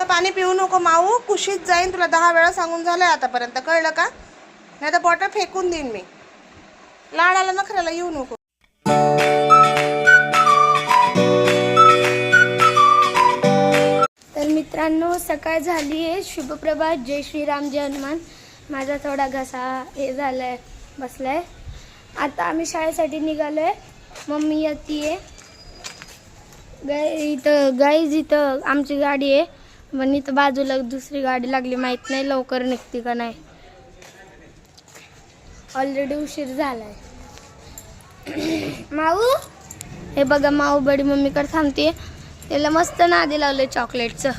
पाणी पिऊ नको माऊ, कुशीत जाईन. तुला 10 वेळा सांगून झालंय आतापर्यंत, कळलं का? नाही तर बॉटल फेकून देईन मी. लाडाला नखऱ्याला येऊ नको. तर मित्रांनो, सकाळ झाली आहे. शुभप्रभात, जय श्रीराम, जय हनुमान. माझा थोडा घसा हे झालाय, बसलाय. आता आम्ही शाळेसाठी निघालोय. मम्मी येते गाईज इथं आमची गाडी आहे, पण इथं बाजूला दुसरी गाडी लागली. माहित नाही लवकर निघते का नाही. ऑलरेडी उशीर झालाय. माऊ, हे बघा, माऊ बडी मम्मीकडे थांबते. त्याला मस्त नादी लावलंय चॉकलेटचं.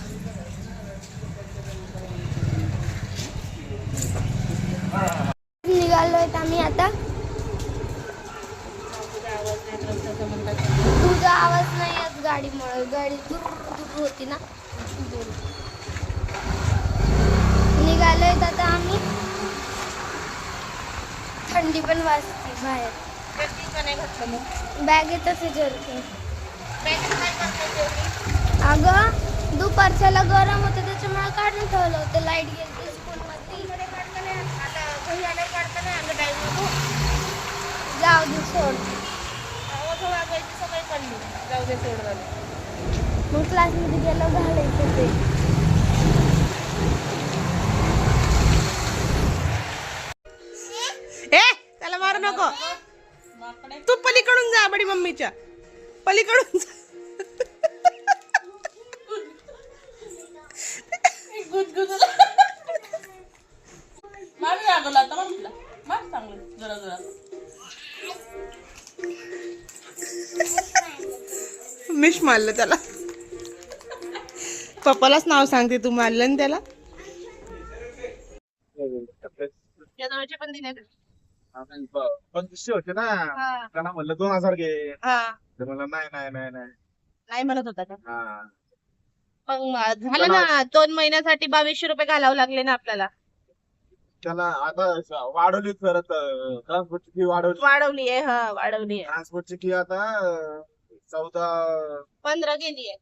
निघालोय आम्ही आता. तुझा आवाज नाही येत गाडीमुळे. गाडी दूर दूर होती ना. निघालोय आता आम्ही. थंडी पण वाजते बाहेर. बॅगेतच आहे. अगं दुपारच्याला गरम होतं, त्याच्यामुळे काढून ठेवलं होतं. लाईट गेली स्कूलमध्ये. जाऊ दे, सोड. मग क्लासमध्ये गेलं घालायचं ते. त्याला मारू नको. तू पलीकडून जा, बडी मम्मीच्या पलीकडून जा. मिश मारलं त्याला. पप्पालाच नाव सांगते तू मारलं ना त्याला. पण दिले 2500 होते ना. त्यांना म्हणलं 2000 घे. तर मला नाही म्हणत होता का? हा. मग झालं ना, 2 महिन्यासाठी 2200 रुपये घालावं लागले ना आपल्याला. त्याला आता वाढवली परत. ट्रान्सपोर्टची फी वाढवली आहे. वाढवली आहे. ट्रान्सपोर्टची फी आता 15 गेली आहे.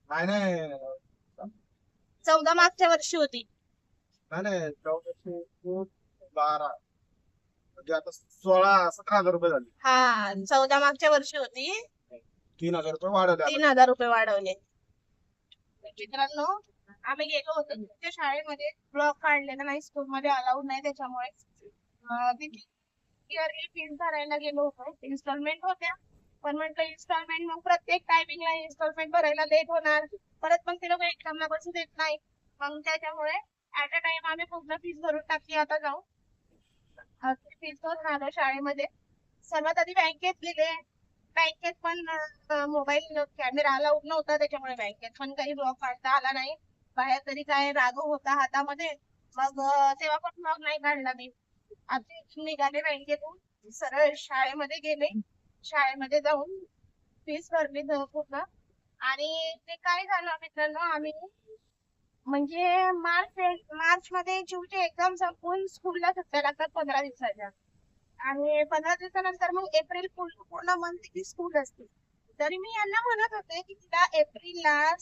नाही 14 मागच्या वर्षी होती. 1412 म्हणजे आता 16-17 रुपये झाली. 14 मागच्या वर्षी होती. 3000 रुपये वाढवले. 3000 रुपये वाढवले. मित्रांनो, आम्ही गेलो होतो त्या शाळेमध्ये. ब्लॉक काढलेला नाही, स्कूलमध्ये अलाउड नाही. त्याच्यामुळे इयरली फीस भरायला गेलो होतो. इन्स्टॉलमेंट होत्या, पण म्हटलं इन्स्टॉलमेंट मग प्रत्येक टायमिंगला इन्स्टॉलमेंट भरायला लेट होणार. परत मग ते लोक एक्झामला बसू देत नाही. मग त्याच्यामुळे ऍट अ टाइम आम्ही पूर्ण फीस भरून टाकली. आता जाऊ फीस भरून आलो शाळेमध्ये. सर्वात आधी बँकेत गेले. बँकेत पण मोबाईल कॅमेरा अलाउड नव्हता, त्याच्यामुळे बँकेत पण काही ब्लॉक काढता आला नाही. बाहेर तरी काय राघव होता हातामध्ये, मग तेव्हा पण ब्लॉक नाही काढला मी. आता निघाले बँकेतून, सरळ शाळेमध्ये गेले. शाळेमध्ये जाऊन फीस भरली पूर्ण. आणि ते काय झालं मित्रांनो, आम्ही म्हणजे मार्च मध्ये जूनची एक्झाम संपून स्कूलला सुट्ट्या लागतात 15 दिवसाच्या. आणि 15 दिवसानंतर मग एप्रिल पूर्ण मंथ स्कूल असते. तरी मी यांना म्हणत होते की तिला एप्रिलला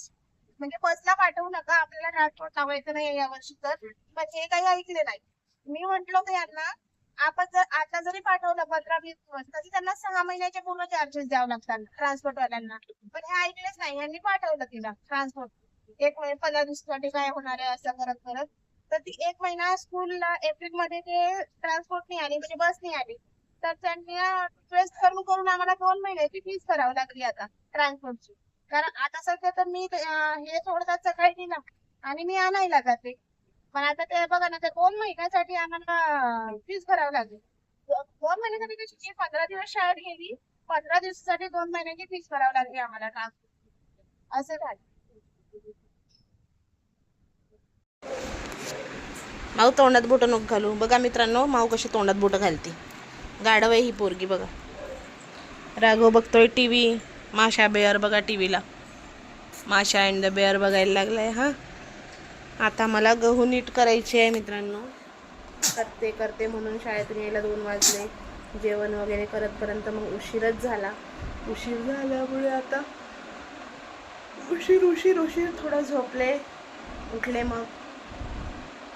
म्हणजे बसला पाठवू नका, आपल्याला ट्रान्सपोर्ट लावायचं नाही या वर्षी. तर पण हे काही ऐकले नाही. मी म्हंटल होतं यांना, आपण जर आता जरी पाठवलं 15-20 दिवस, तरी त्यांना 6 महिन्याचे पूर्ण चार्जेस द्यावे लागतात ट्रान्सपोर्ट वाल्यांना. पण हे ऐकलेच नाही. यांनी पाठवलं तिला ट्रान्सपोर्ट. 1 महिना 15 दिवसासाठी काय होणार आहे असं करत करत. तर ती 1 महिना स्कूलला एप्रिल मध्ये ते ट्रान्सपोर्ट नाही आली, म्हणजे बस नाही आली. तर त्यांनी रिक्वेस्ट करून आम्हाला 2 महिन्याची फीस भरावी लागली आता ट्रान्सपोर्टची. कारण आता सध्या तर मी हे सोडतात सकाळी दिला आणि मी आणायला जाते. पण आता ते बघा ना, त्या 2 महिन्यासाठी आम्हाला फीस भरावी लागली. 2 महिन्यासाठी कशी 15 दिवस शाळेत गेली, 15 दिवसासाठी 2 महिन्याची फीस भरावी लागली आम्हाला ट्रान्सपोर्ट. असं झालं. माऊ तोंडात बोट नको घालू. बघा मित्रांनो, माऊ कशी तोंडात बोट घालते. गाढव आहे ही पोरगी. बघा, राघव बघतोय टीव्ही. माशा बेअर बघा टीव्हीला. माशा अँड द बेअर बघायला लागलाय. आता मला गहू नीट करायचे आहे मित्रांनो. करते म्हणून शाळेतून यायला 2 वाजले. जेवण वगैरे करतपर्यंत मग उशीरच झाला. उशीर झाल्यामुळे आता उशीर थोडा झोपले. उठले मग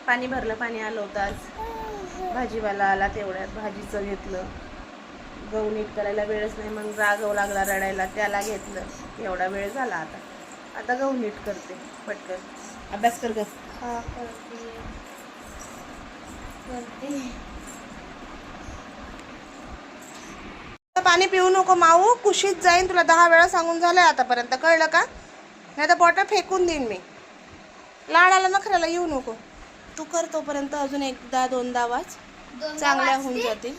पाणी भरलं, पाणी आलं होतं आज. भाजीवाला आला तेवढ्यात भाजीचं घेतलं. गहू नीट करायला वेळच नाही, मग रागव लागला रडायला, त्याला घेतलं. एवढा वेळ झाला आता गहू नीट करते पटकन. अभ्यास कर ग. हा करते. पाणी पिऊ नको माऊ, कुशीत जाईन. तुला 10 वेळा सांगून झालंय आतापर्यंत, कळलं का? नाही तर बॉटल फेकून देईन मी. लाडाला नखऱ्याला येऊ नको. तू कर तोपर्यंत अजून 1-2दा वाच, चांगल्या होऊन जातील.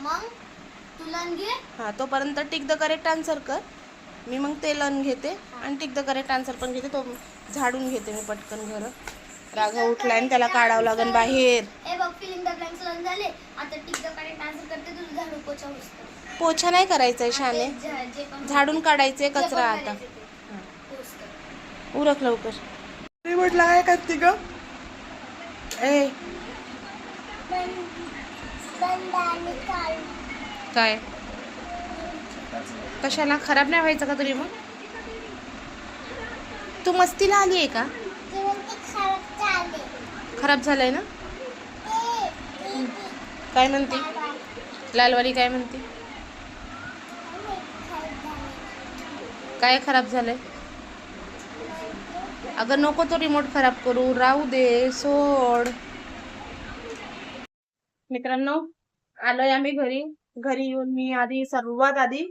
मग तुला घे. हां, तोपर्यंत टिक द करेक्ट आन्सर कर. मी मग ते लन घेते आणि टिक द करेक्ट आन्सर पण घेते. तो झाडून घेते मी पटकन घर. राघव उठलाय आणि त्याला काढावं लागेल बाहेर. ए बघ, फिलिंग द ब्लँक्स लन झाले. आता टिक द करेक्ट आन्सर करते. तुझं झाडू पोछा होतं. पोछा नाही करायचंय शाने, जे पण झाडून काढायचे कचरा. आता उरक लवकर. म्हटलं काय करते ग? ए काय कशाला? खराब नाही व्हायचं का तरी? मग तू मस्तीला आली आहे का? खराब झालंय ना? काय म्हणते लालवाली? काय म्हणते? काय खराब झालंय? अगं नको तो रिमोट खराब करू, राहू दे, सोड. मित्रांनो, आलोय आम्ही घरी. घरी येऊन मी सर्वात आधी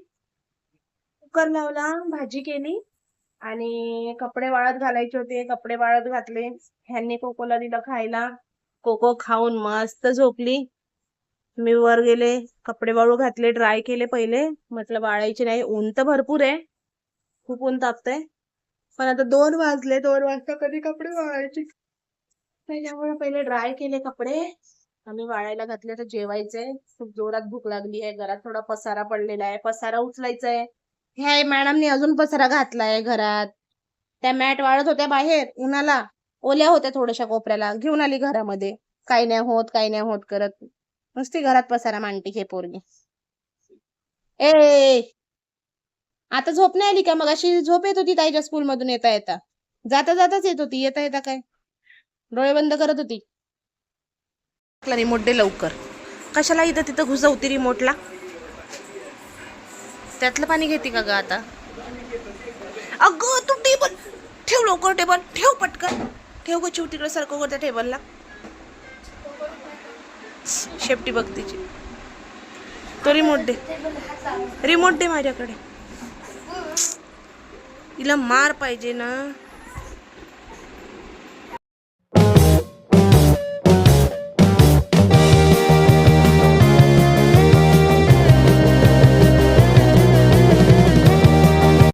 कुकर लावला, भाजी केली आणि कपडे वाळत घालायचे होते. कपडे वाळत घातले. ह्यांनी कोकोला दिलं खायला. कोको खाऊन मस्त झोपली. मी वर गेले, कपडे वाळू घातले, ड्राय केले पहिले. म्हटलं वाळायचे नाही, ऊन तर भरपूर आहे, खूप ऊन तापतंय. पण आता 2 वाजले, 2 वाजता कधी कपडे वाळायचे? त्याच्यामुळे पहिले ड्राय केले कपडे. आम्ही वाळायला घातले. तर जेवायचंय. खूप जोरात भूक लागली आहे. घरात थोडा पसारा पडलेला आहे, पसारा उचलायचा आहे. ह्या मॅडमने अजून पसारा घातलाय घरात. त्या मॅट वाळत होत्या बाहेर उन्हाला, ओल्या होत्या थोड्याशा कोपऱ्याला, घेऊन आली घरामध्ये. काही नाही होत करत नुसती घरात पसारा मांडते हे पोरगी. ए आता झोप नाही आली का? मग अशी झोप येत होती ताईच्या स्कूल मधून येता येता. जाता जाताच येत होती, येता येता काय डोळे बंद करत होती. रिमोट दे लवकर. कशाला इथं तिथं घुसवती रिमोटला? त्यातलं पाणी घेते का ग आता? अगं तू टेबल ठेव लवकर, टेबल ठेव पटकन. ठेव ग चिव, तिकडे सरकव त्या टेबलला. शेपटी बघ तिची. तो रिमोट दे माझ्याकडे. तिला मार पाहिजे ना.